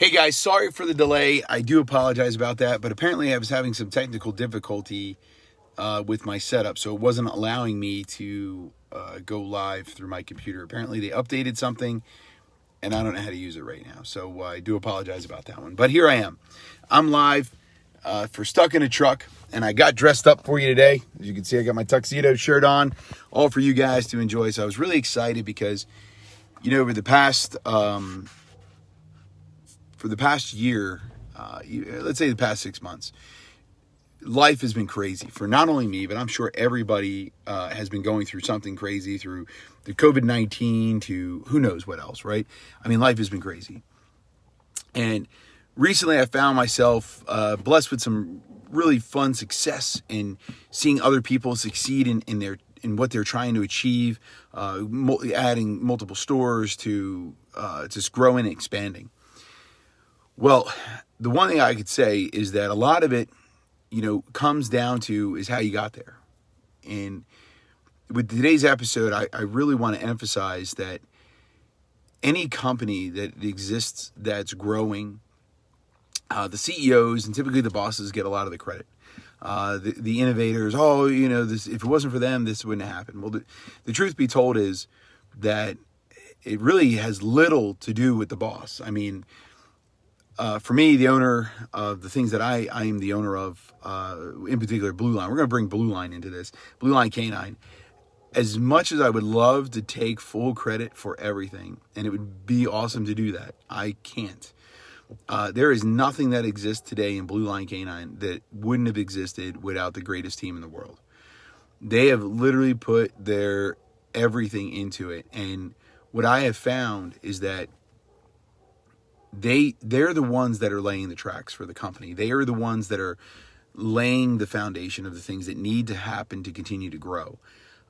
Hey guys, sorry for the delay. I do apologize about that, but apparently I was having some technical difficulty with my setup, so it wasn't allowing me to go live through my computer. Apparently they updated something, and I don't know how to use it right now, so I do apologize about that one. But here I am. I'm live for Stuck in a Truck, and I got dressed up for you today. As you can see, I got my tuxedo shirt on, all for you guys to enjoy. So I was really excited because, over the past... for the past year, let's say the past 6 months, life has been crazy for not only me, but I'm sure everybody has been going through something crazy, through the COVID-19 to who knows what else, right? I mean, life has been crazy. And recently I found myself blessed with some really fun success in seeing other people succeed in what they're trying to achieve, adding multiple stores to just growing and expanding. Well, the one thing I could say is that a lot of it, comes down to is how you got there. And with today's episode, I really want to emphasize that any company that exists that's growing, the CEOs and typically the bosses get a lot of the credit. The innovators, this, if it wasn't for them, this wouldn't have happened. Well, the truth be told is that it really has little to do with the boss. I mean, for me, the owner of the things that I am the owner of, in particular, Blue Line. We're going to bring Blue Line into this. Blue Line Canine. As much as I would love to take full credit for everything, and it would be awesome to do that, I can't. There is nothing that exists today in Blue Line Canine that wouldn't have existed without the greatest team in the world. They have literally put their everything into it. And what I have found is that they're the ones that are laying the tracks for the company. They are the ones that are laying the foundation of the things that need to happen to continue to grow.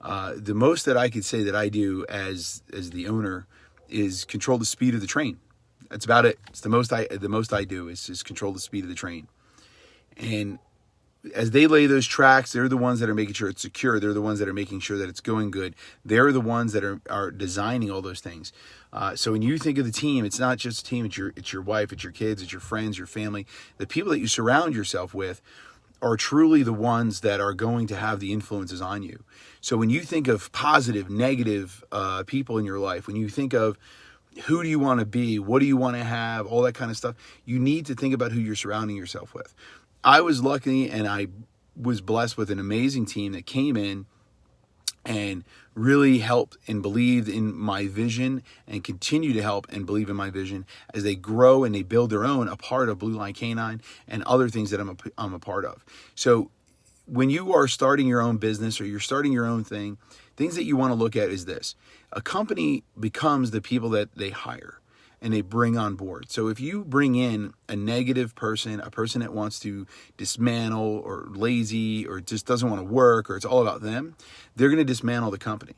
The most that I could say that I do as the owner is control the speed of the train. That's about it. It's the most I do is just control the speed of the train. And as they lay those tracks, they're the ones that are making sure it's secure. They're the ones that are making sure that it's going good. They're the ones that are designing all those things. So when you think of the team, it's not just a team. It's your wife, it's your kids, it's your friends, your family. The people that you surround yourself with are truly the ones that are going to have the influences on you. So when you think of positive, negative people in your life, when you think of who do you want to be, what do you want to have, all that kind of stuff, you need to think about who you're surrounding yourself with. I was lucky and I was blessed with an amazing team that came in and really helped and believed in my vision and continue to help and believe in my vision as they grow and they build their own, a part of Blue Line Canine and other things that I'm a part of. So when you are starting your own business or you're starting your own thing, things that you want to look at is this. A company becomes the people that they hire and they bring on board. So if you bring in a negative person, a person that wants to dismantle or lazy or just doesn't want to work or it's all about them, they're going to dismantle the company.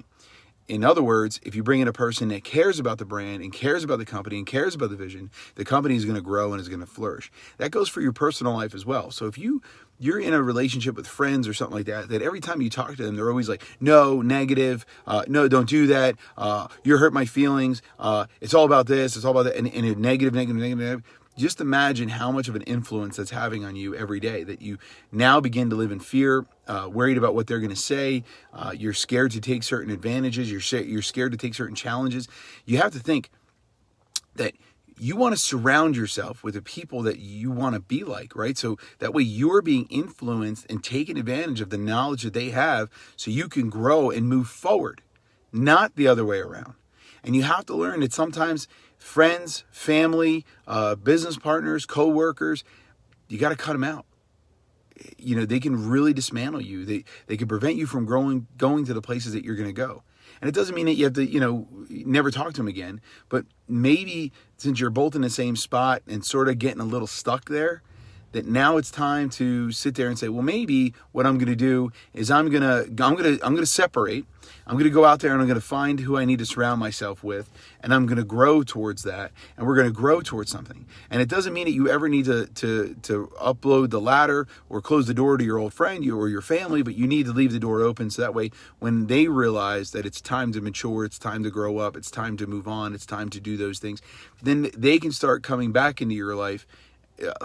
In other words, if you bring in a person that cares about the brand and cares about the company and cares about the vision, the company is going to grow and is going to flourish. That goes for your personal life as well. So if you're in a relationship with friends or something like that every time you talk to them, they're always like, no, negative, no, don't do that, you hurt my feelings, it's all about this, it's all about that, and a negative. Just imagine how much of an influence that's having on you every day, that you now begin to live in fear, worried about what they're going to say. You're scared to take certain advantages. You're scared to take certain challenges. You have to think that you want to surround yourself with the people that you want to be like, right? So that way you're being influenced and taking advantage of the knowledge that they have so you can grow and move forward, not the other way around. And you have to learn that sometimes friends, family, business partners, co-workers, you got to cut them out. They can really dismantle you. They can prevent you from going to the places that you're going to go. And it doesn't mean that you have to, never talk to them again. But maybe since you're both in the same spot and sort of getting a little stuck there, that now it's time to sit there and say, well, maybe what I'm going to do is I'm going to separate. I'm going to go out there and I'm going to find who I need to surround myself with, and I'm going to grow towards that, and we're going to grow towards something. And it doesn't mean that you ever need to upload the ladder or close the door to your old friend or your family, but you need to leave the door open so that way when they realize that it's time to mature, it's time to grow up, it's time to move on, it's time to do those things, then they can start coming back into your life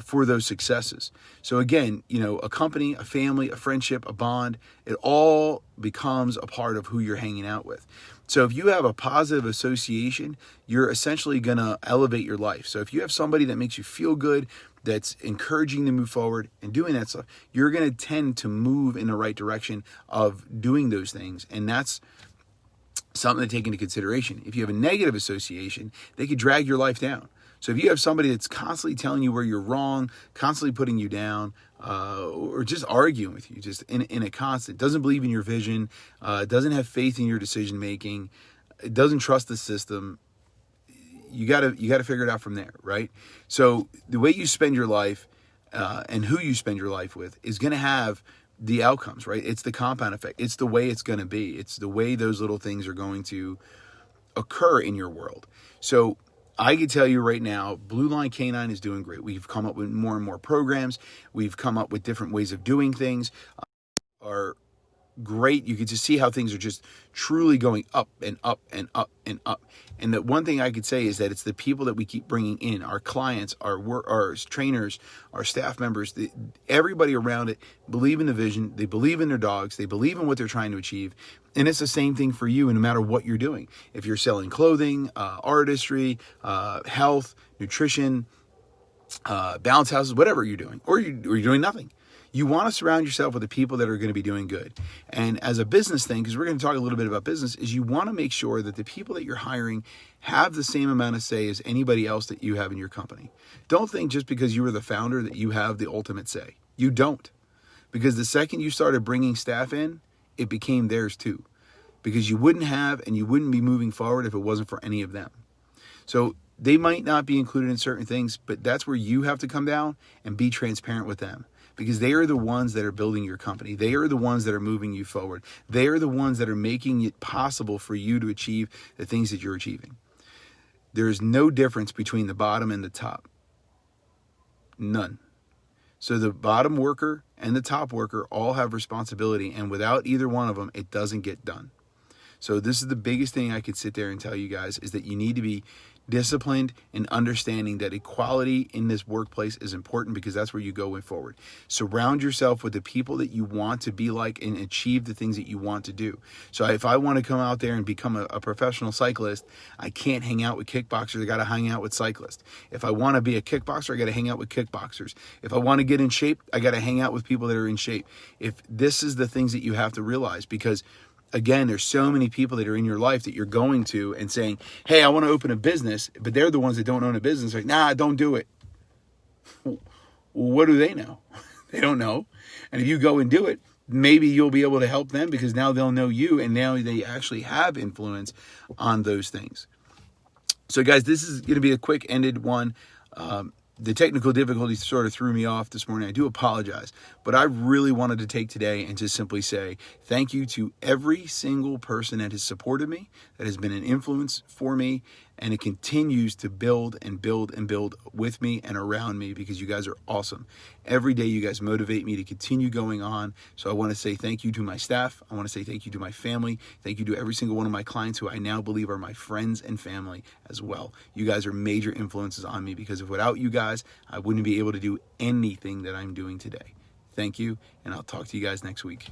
for those successes. So again, a company, a family, a friendship, a bond, it all becomes a part of who you're hanging out with. So if you have a positive association, you're essentially going to elevate your life. So if you have somebody that makes you feel good, that's encouraging to move forward and doing that stuff, you're going to tend to move in the right direction of doing those things. And that's something to take into consideration. If you have a negative association, they could drag your life down. So if you have somebody that's constantly telling you where you're wrong, constantly putting you down, or just arguing with you, just in a constant, doesn't believe in your vision, doesn't have faith in your decision making, doesn't trust the system, you gotta figure it out from there, right? So the way you spend your life and who you spend your life with is going to have the outcomes, right? It's the compound effect. It's the way it's going to be. It's the way those little things are going to occur in your world. So I can tell you right now, Blue Line Canine is doing great. We've come up with more and more programs. We've come up with different ways of doing things. Are great. You can just see how things are just truly going up and up and up and up. And the one thing I could say is that it's the people that we keep bringing in, our clients, our trainers, our staff members, everybody around it believe in the vision. They believe in their dogs. They believe in what they're trying to achieve. And it's the same thing for you, no matter what you're doing. If you're selling clothing, artistry, health, nutrition, bounce houses, whatever you're doing, or you're doing nothing. You want to surround yourself with the people that are going to be doing good. And as a business thing, because we're going to talk a little bit about business, is you want to make sure that the people that you're hiring have the same amount of say as anybody else that you have in your company. Don't think just because you were the founder that you have the ultimate say. You don't. Because the second you started bringing staff in, it became theirs too. Because you wouldn't have and you wouldn't be moving forward if it wasn't for any of them. So they might not be included in certain things, but that's where you have to come down and be transparent with them. Because they are the ones that are building your company. They are the ones that are moving you forward. They are the ones that are making it possible for you to achieve the things that you're achieving. There is no difference between the bottom and the top. None. So the bottom worker and the top worker all have responsibility, and without either one of them, it doesn't get done. So this is the biggest thing I could sit there and tell you guys, is that you need to be disciplined and understanding that equality in this workplace is important, because that's where you go forward. Surround yourself with the people that you want to be like and achieve the things that you want to do. So if I want to come out there and become a professional cyclist, I can't hang out with kickboxers. I got to hang out with cyclists. If I want to be a kickboxer, I got to hang out with kickboxers. If I want to get in shape, I got to hang out with people that are in shape. If this is the things that you have to realize, because again, there's so many people that are in your life that you're going to and saying, hey, I want to open a business, but they're the ones that don't own a business. Like, nah, don't do it. Well, what do they know? They don't know. And if you go and do it, maybe you'll be able to help them, because now they'll know you, and now they actually have influence on those things. So guys, this is going to be a quick ended one. The technical difficulties sort of threw me off this morning. I do apologize, but I really wanted to take today and just simply say thank you to every single person that has supported me, that has been an influence for me, and it continues to build and build and build with me and around me, because you guys are awesome. Every day you guys motivate me to continue going on. So I want to say thank you to my staff. I want to say thank you to my family. Thank you to every single one of my clients, who I now believe are my friends and family as well. You guys are major influences on me, because without you guys, I wouldn't be able to do anything that I'm doing today. Thank you, and I'll talk to you guys next week.